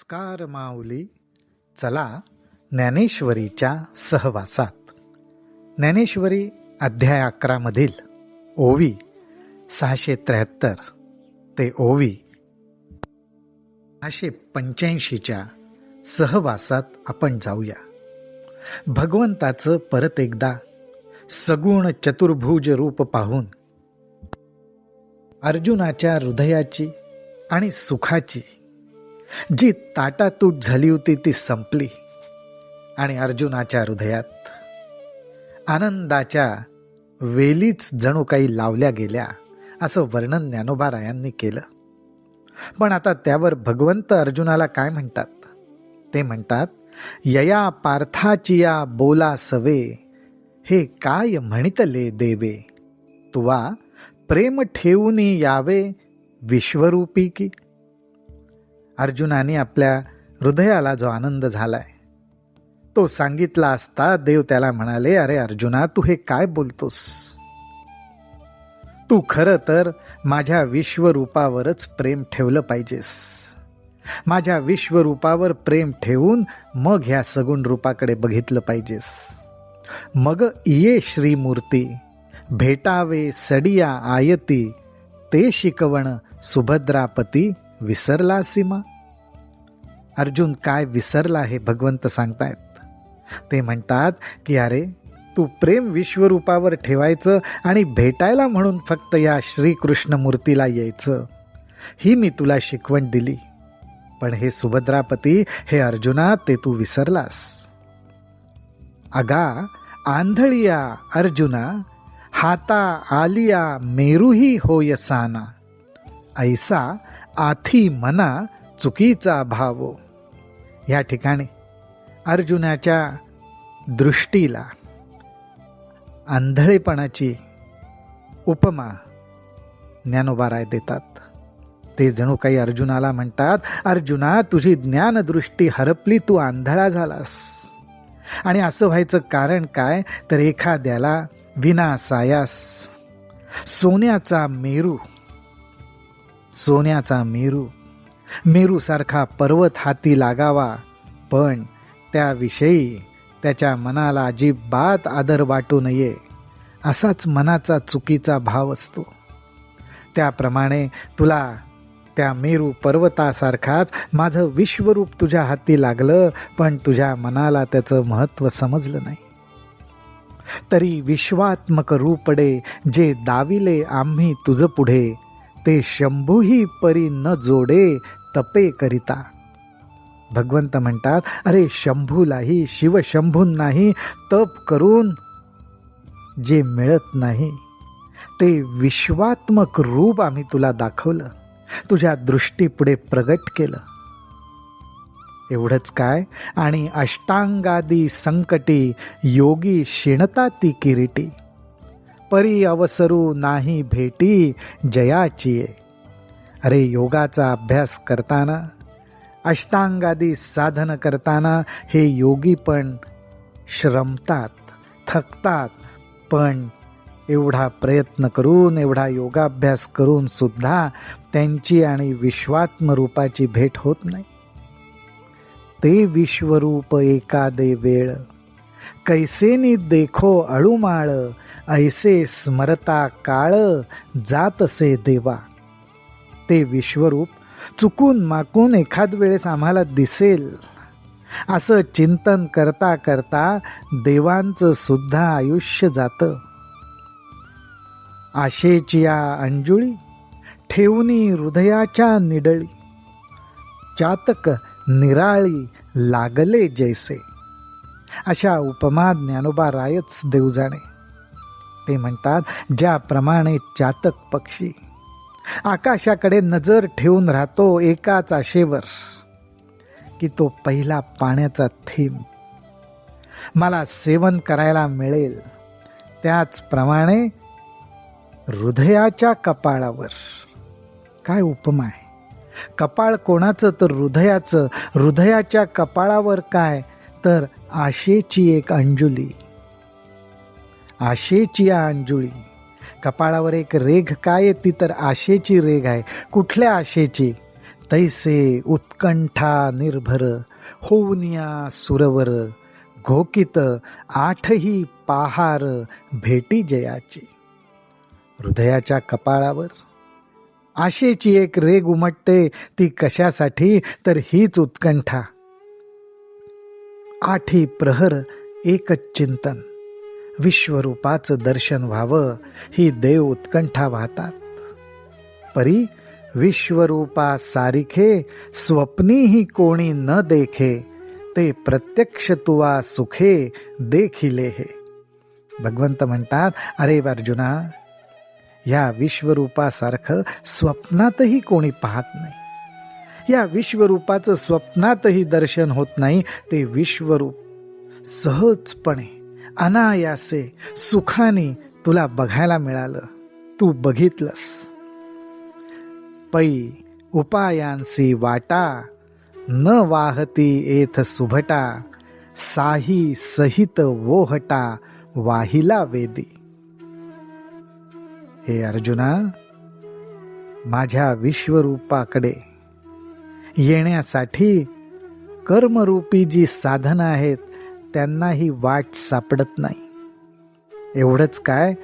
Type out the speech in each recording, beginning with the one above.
नमस्कार माऊली. चला ज्ञानेश्वरीच्या सहवासात. ज्ञानेश्वरी अध्याय 11 मधील ओवी 673 ते ओवी 685च्या सहवासात आपण जाऊया. भगवंताचं परत एकदा सगुण चतुर्भुज रूप पाहून अर्जुनाच्या हृदयाची आणि सुखाची जी ताटातूट झाली होती ती संपली आणि अर्जुनाच्या हृदयात आनंदाच्या वेलीच जणू काही लावल्या गेल्या असं वर्णन ज्ञानोबारायांनी केलं. पण आता त्यावर भगवंत अर्जुनाला काय म्हणतात? ते म्हणतात, यया पार्थाचिया बोला सवे, हे काय म्हणितले देवे, तुवा प्रेम ठेवूनी यावे विश्वरूपी की. अर्जुनाने आपल्या हृदयाला जो आनंद झालाय तो सांगितला असता देव त्याला म्हणाले, अरे अर्जुना, तू हे काय बोलतोस? तू खरं तर माझ्या विश्वरूपावरच प्रेम ठेवलं पाहिजेस. माझ्या विश्वरूपावर प्रेम ठेवून मग ह्या सगुण रूपाकडे बघितलं पाहिजेस. मग इये श्रीमूर्ती भेटावे सडिया आयती, ते शिकवण सुभद्रापती विसरला सीमा. अर्जुन काय विसरला हे भगवंत सांगतायत. ते म्हणतात की अरे, तू प्रेम विश्वरूपावर ठेवायचं आणि भेटायला म्हणून फक्त या श्रीकृष्ण मूर्तीला यायचं, ही मी तुला शिकवण दिली. पण हे सुभद्रापती, हे अर्जुना, ते तू विसरलास. अगा आंधळिया अर्जुना, हाता आलिया मेरूही होयसाना, ऐसा आथी मना चुकीचा भावो. या ठिकाणी अर्जुनाच्या दृष्टीला आंधळेपणाची उपमा ज्ञानोबाराय देतात. ते जणू काही अर्जुनाला म्हणतात, अर्जुना, तुझी ज्ञानदृष्टी हरपली, तू आंधळा झालास. आणि असं व्हायचं कारण काय? तर एखाद्याला विनासायास सोन्याचा मेरू सारखा पर्वत हाती लागावा, पण त्याविषयी त्याच्या मनाला अजिबात आदर वाटू नये, असाच मनाचा चुकीचा भाव असतो. त्याप्रमाणे तुला त्या मेरू पर्वतासारखाच माझं विश्वरूप तुझ्या हाती लागलं, पण तुझ्या मनाला त्याचं महत्त्व समजलं नाही. तरी विश्वात्मक रूपडे जे दाविले आम्ही तुझ पुढे, ते शंभूही परी न जोडे तपे करिता. भगवंत म्हणतात, अरे शंभूलाही, शिवशंभूंनाही तप करून जे मिळत नाही ते विश्वात्मक रूप आम्ही तुला दाखवलं, तुझ्या दृष्टीपुढे प्रगट केलं. एवढंच काय, आणि अष्टांगादी संकटी योगी शिणता ती किरीटी, परी अवसरू नाही भेटी जयाचीये. अरे योगाचा अभ्यास करताना, अष्टांगादी साधन करताना हे योगी पण श्रमतात, थकतात, पण एवढा प्रयत्न करून, एवढा योगाभ्यास करून सुद्धा त्यांची आणि विश्वात्म रूपाची भेट होत नाही. ते विश्वरूप एकादे वेळ, कैसेनी देखो अळुमाळ, ऐसे स्मरता काळ जातसे देवा. ते विश्वरूप चुकून माकून एखाद वेळेस आम्हाला दिसेल असं चिंतन करता करता देवांचं सुद्धा आयुष्य जातं. आशेचिया अंजुळी ठेवणी हृदयाच्या निडळी, चातक निराळी लागले जैसे. अशा उपमा ज्ञानोबारायच देव जाणे. ते म्हणतात, ज्याप्रमाणे चातक पक्षी आकाशाकडे नजर ठेवून राहतो एकाच आशेवर, की तो पहिला पाण्याचा थेंब मला सेवन करायला मिळेल, त्याचप्रमाणे हृदयाच्या कपाळावर. काय उपमा आहे! कपाळ कोणाचं? तर हृदयाचं. हृदयाच्या कपाळावर काय? तर आशेची एक अंजुली, आशेची अंजुळी. कपाळावर एक रेघ काय आहे? ती तर आशेची रेघ आहे. कुठल्या आशेची? तैसे उत्कंठा निर्भर होऊनिया सुरवर, घोकित आठही पहार भेटी जयाची. हृदयाच्या कपाळावर आशेची एक रेग उमटते, ती कशासाठी तर हीच उत्कंठा. आठी प्रहर एकच चिंतन, विश्वरूपाचं दर्शन व्हावं ही देव उत्कंठा वाहतात. परी विश्वरूपा सारिखे स्वप्नीही कोणी न देखे, ते प्रत्यक्ष तुवा सुखे देखिले हे. भगवंत म्हणतात, अरे अर्जुना, या विश्वरूपासारखं स्वप्नातही कोणी पाहत नाही. या विश्वरूपाचं स्वप्नातही दर्शन होत नाही. ते विश्वरूप सहजपणे अनायासे सुखाने तुला बघायला मिळालं, तू बघितलंस. पै उपायांसी वाटा, न वाहती एथ सुभटा, साही सहित वोहटा वाहिला वेदी. हे अर्जुना, माझ्या विश्वरूपाकडे येण्यासाठी कर्मरूपी जी साधनं आहेत त्यांनाही वाट सापडत नाही. एवढंच काय,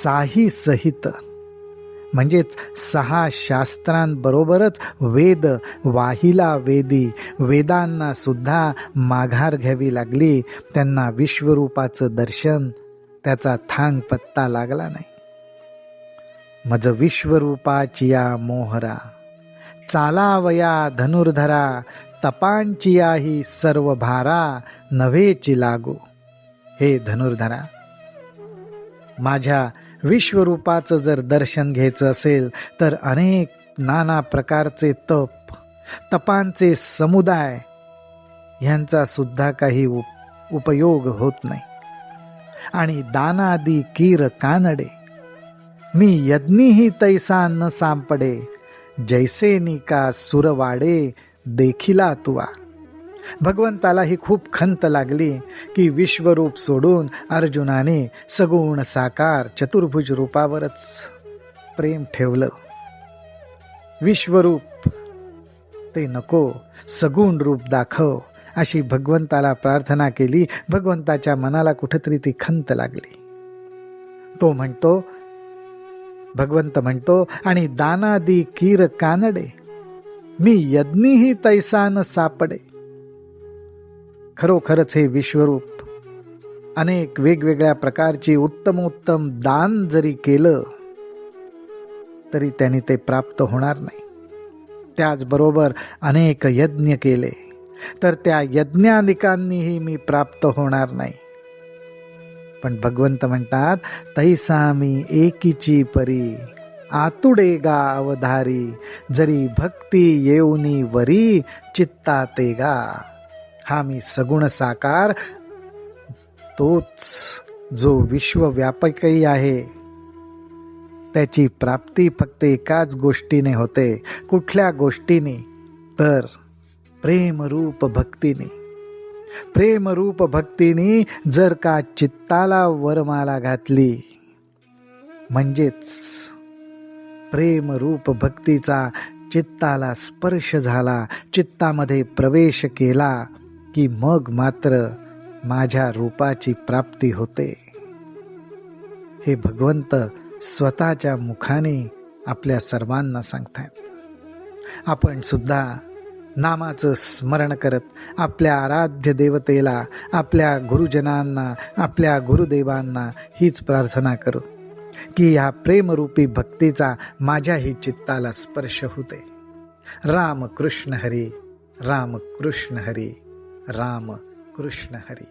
साही सहित म्हणजेच 6 शास्त्रांबरोबरच वेद वाहिला वेदी, वेदांना सुद्धा माघार घ्यावी लागली. त्यांना विश्वरूपाचं दर्शन, त्याचा थांग पत्ता लागला नाही. मज विश्वरूपाचिया मोहरा, चालावया धनुर्धरा, तपांचिया ही सर्व भारा, नव्हेची लागो. हे धनुर्धरा, माझ्या विश्वरूपाचं जर दर्शन घ्यायचं असेल तर अनेक नाना प्रकारचे तपांचे समुदाय यांचा सुद्धा काही उपयोग होत नाही. आणि दानादी कीर कानडे, मी यज्ञीही तैसा न सांपडे, जैसे निका सुरवाडे देखिला तुवा. भगवंताला ही खूप खंत लागली की विश्वरूप सोडून अर्जुनाने सगुण साकार चतुर्भुज रूपावरच प्रेम ठेवलं. विश्वरूप ते नको, सगुण रूप दाखव, अशी भगवंताला प्रार्थना केली. भगवंताच्या मनाला कुठेतरी ती खंत लागली. भगवंत म्हणतो, आणि दानादी कीर कानडे, मी यज्ञीही तैसा न सापडे. खरोखरच हे विश्वरूप अनेक वेगवेगळ्या प्रकारची उत्तमोत्तम दान जरी केलं तरी त्यांनी ते प्राप्त होणार नाही. त्याचबरोबर अनेक यज्ञ केले तर त्या यज्ञानिकांनीही मी प्राप्त होणार नाही. पण भगवंत म्हणतात, तैसा मी एकीची परी, आतुडे गा अवधारी, जरी भक्ती येऊनी वरी, चित्ता ते गा. हा मी सगुण साकार, तोच जो विश्वव्यापकही आहे, त्याची प्राप्ती फक्त एकाच गोष्टीने होते. कुठल्या गोष्टीने तर प्रेमरूप भक्तीने. प्रेमरूप भक्तीने जर का चित्ताला वरमाला घातली, म्हणजेच प्रेमरूप भक्तीचा चित्ताला स्पर्श झाला, चित्तामध्ये प्रवेश केला की मग मात्र माझ्या रूपाची प्राप्ती होते. हे भगवंत स्वतःच्या मुखाने आपल्या सर्वांना सांगतात. आपण सुद्धा नामाचं स्मरण करत आपल्या आराध्य देवतेला, आपल्या गुरुजनांना, आपल्या गुरुदेवांना हीच प्रार्थना करू की या प्रेमरूपी भक्तीचा माझ्याही चित्ताला स्पर्श होते. राम कृष्ण हरी, राम कृष्ण हरी, राम कृष्ण हरी.